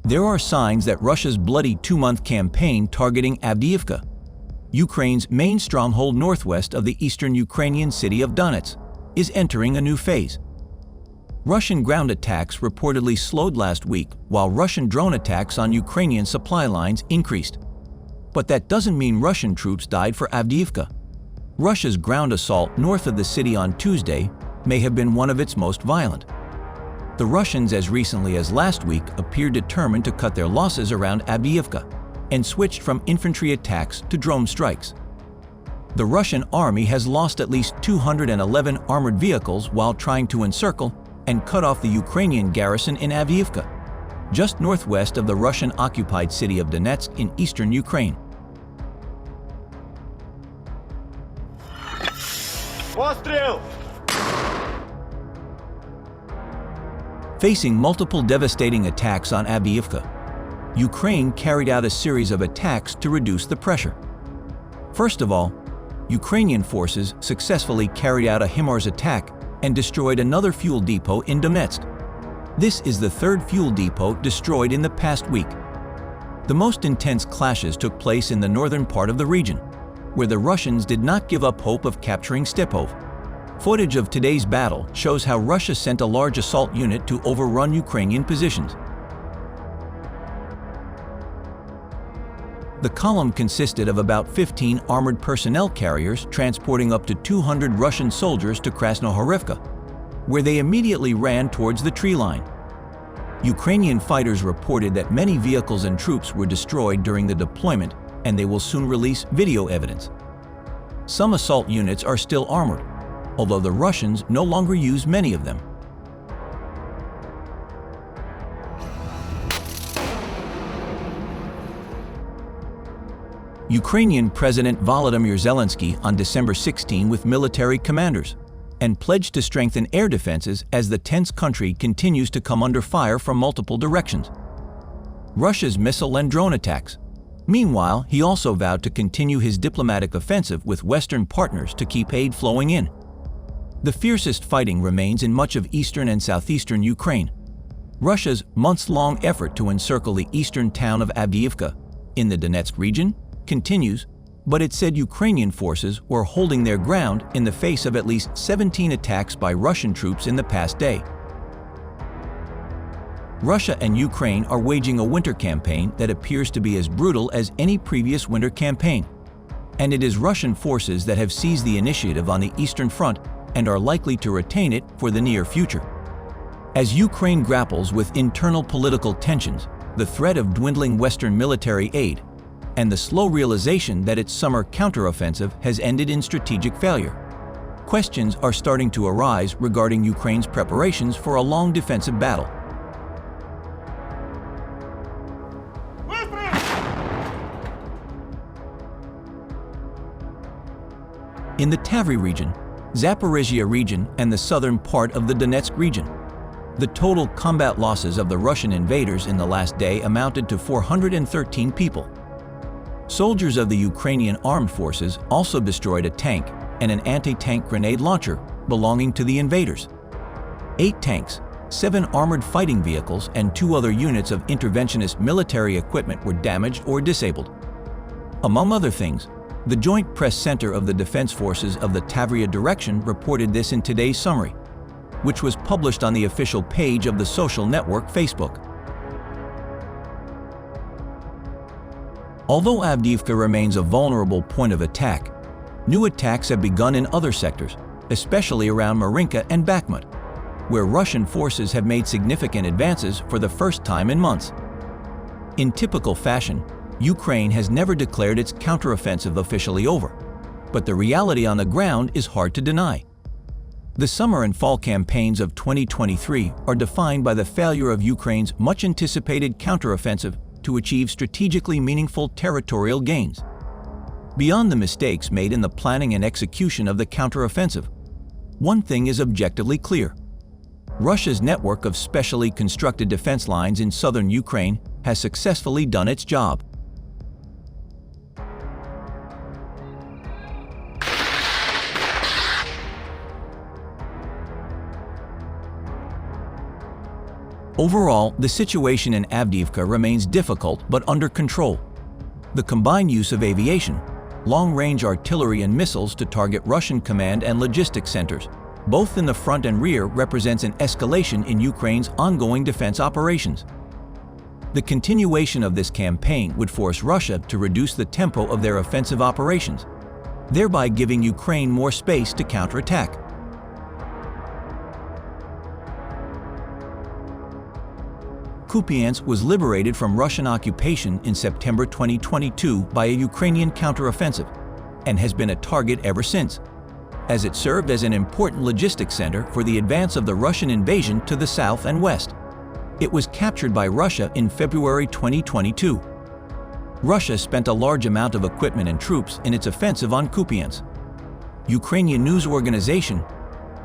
There are signs that Russia's bloody 2-month campaign targeting Avdiivka, Ukraine's main stronghold northwest of the eastern Ukrainian city of Donetsk, is entering a new phase. Russian ground attacks reportedly slowed last week, while Russian drone attacks on Ukrainian supply lines increased. But that doesn't mean Russian troops died for Avdiivka. Russia's ground assault north of the city on Tuesday may have been one of its most violent. The Russians, as recently as last week, appeared determined to cut their losses around Avdiivka and switched from infantry attacks to drone strikes. The Russian army has lost at least 211 armored vehicles while trying to encircle and cut off the Ukrainian garrison in Avdiivka, just northwest of the Russian-occupied city of Donetsk in eastern Ukraine. Facing multiple devastating attacks on Avdiivka, Ukraine carried out a series of attacks to reduce the pressure. First of all, Ukrainian forces successfully carried out a HIMARS attack and destroyed another fuel depot in Donetsk. This is the third fuel depot destroyed in the past week. The most intense clashes took place in the northern part of the region, where the Russians did not give up hope of capturing Stepove. Footage of today's battle shows how Russia sent a large assault unit to overrun Ukrainian positions. The column consisted of about 15 armored personnel carriers transporting up to 200 Russian soldiers to Krasnohorivka, where they immediately ran towards the tree line. Ukrainian fighters reported that many vehicles and troops were destroyed during the deployment, and they will soon release video evidence. Some assault units are still armored, although the Russians no longer use many of them. Ukrainian President Volodymyr Zelensky on December 16 with military commanders and pledged to strengthen air defenses as the tense country continues to come under fire from multiple directions. Russia's missile and drone attacks. Meanwhile, he also vowed to continue his diplomatic offensive with Western partners to keep aid flowing in. The fiercest fighting remains in much of eastern and southeastern Ukraine. Russia's months-long effort to encircle the eastern town of Avdiivka in the Donetsk region continues, but it said Ukrainian forces were holding their ground in the face of at least 17 attacks by Russian troops in the past day. Russia and Ukraine are waging a winter campaign that appears to be as brutal as any previous winter campaign, and it is Russian forces that have seized the initiative on the Eastern Front and are likely to retain it for the near future. As Ukraine grapples with internal political tensions, the threat of dwindling Western military aid, and the slow realization that its summer counteroffensive has ended in strategic failure, questions are starting to arise regarding Ukraine's preparations for a long defensive battle. In the Tavry region, Zaporizhzhia region, and the southern part of the Donetsk region, the total combat losses of the Russian invaders in the last day amounted to 413 people. Soldiers of the Ukrainian armed forces also destroyed a tank and an anti-tank grenade launcher belonging to the invaders. 8 tanks, 7 armored fighting vehicles, and 2 other units of interventionist military equipment were damaged or disabled. Among other things, the Joint Press Center of the Defense Forces of the Tavria Direction reported this in today's summary, which was published on the official page of the social network Facebook. Although Avdiivka remains a vulnerable point of attack, new attacks have begun in other sectors, especially around Marinka and Bakhmut, where Russian forces have made significant advances for the first time in months. In typical fashion, Ukraine has never declared its counteroffensive officially over, but the reality on the ground is hard to deny. The summer and fall campaigns of 2023 are defined by the failure of Ukraine's much-anticipated counteroffensive to achieve strategically meaningful territorial gains. Beyond the mistakes made in the planning and execution of the counteroffensive, one thing is objectively clear. Russia's network of specially constructed defense lines in southern Ukraine has successfully done its job. Overall, the situation in Avdiivka remains difficult but under control. The combined use of aviation, long-range artillery and missiles to target Russian command and logistics centers, both in the front and rear, represents an escalation in Ukraine's ongoing defense operations. The continuation of this campaign would force Russia to reduce the tempo of their offensive operations, thereby giving Ukraine more space to counterattack. Kupyansk was liberated from Russian occupation in September 2022 by a Ukrainian counteroffensive and has been a target ever since, as it served as an important logistics center for the advance of the Russian invasion to the south and west. It was captured by Russia in February 2022. Russia spent a large amount of equipment and troops in its offensive on Kupyansk. Ukrainian news organization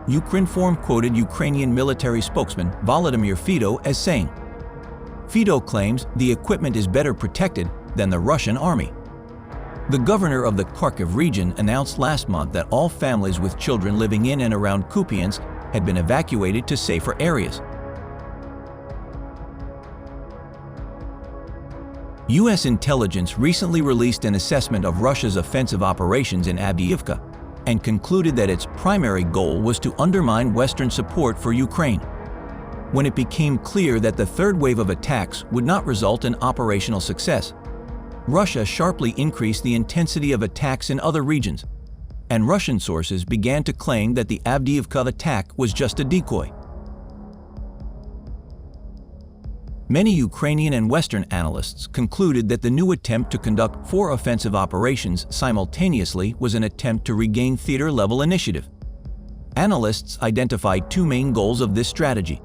Ukrinform quoted Ukrainian military spokesman Volodymyr Fido as saying, "Fido claims the equipment is better protected than the Russian army." The governor of the Kharkiv region announced last month that all families with children living in and around Kupyansk had been evacuated to safer areas. U.S. intelligence recently released an assessment of Russia's offensive operations in Avdiivka and concluded that its primary goal was to undermine Western support for Ukraine. When it became clear that the third wave of attacks would not result in operational success, Russia sharply increased the intensity of attacks in other regions, and Russian sources began to claim that the Avdiivka attack was just a decoy. Many Ukrainian and Western analysts concluded that the new attempt to conduct 4 offensive operations simultaneously was an attempt to regain theater-level initiative. Analysts identified 2 main goals of this strategy.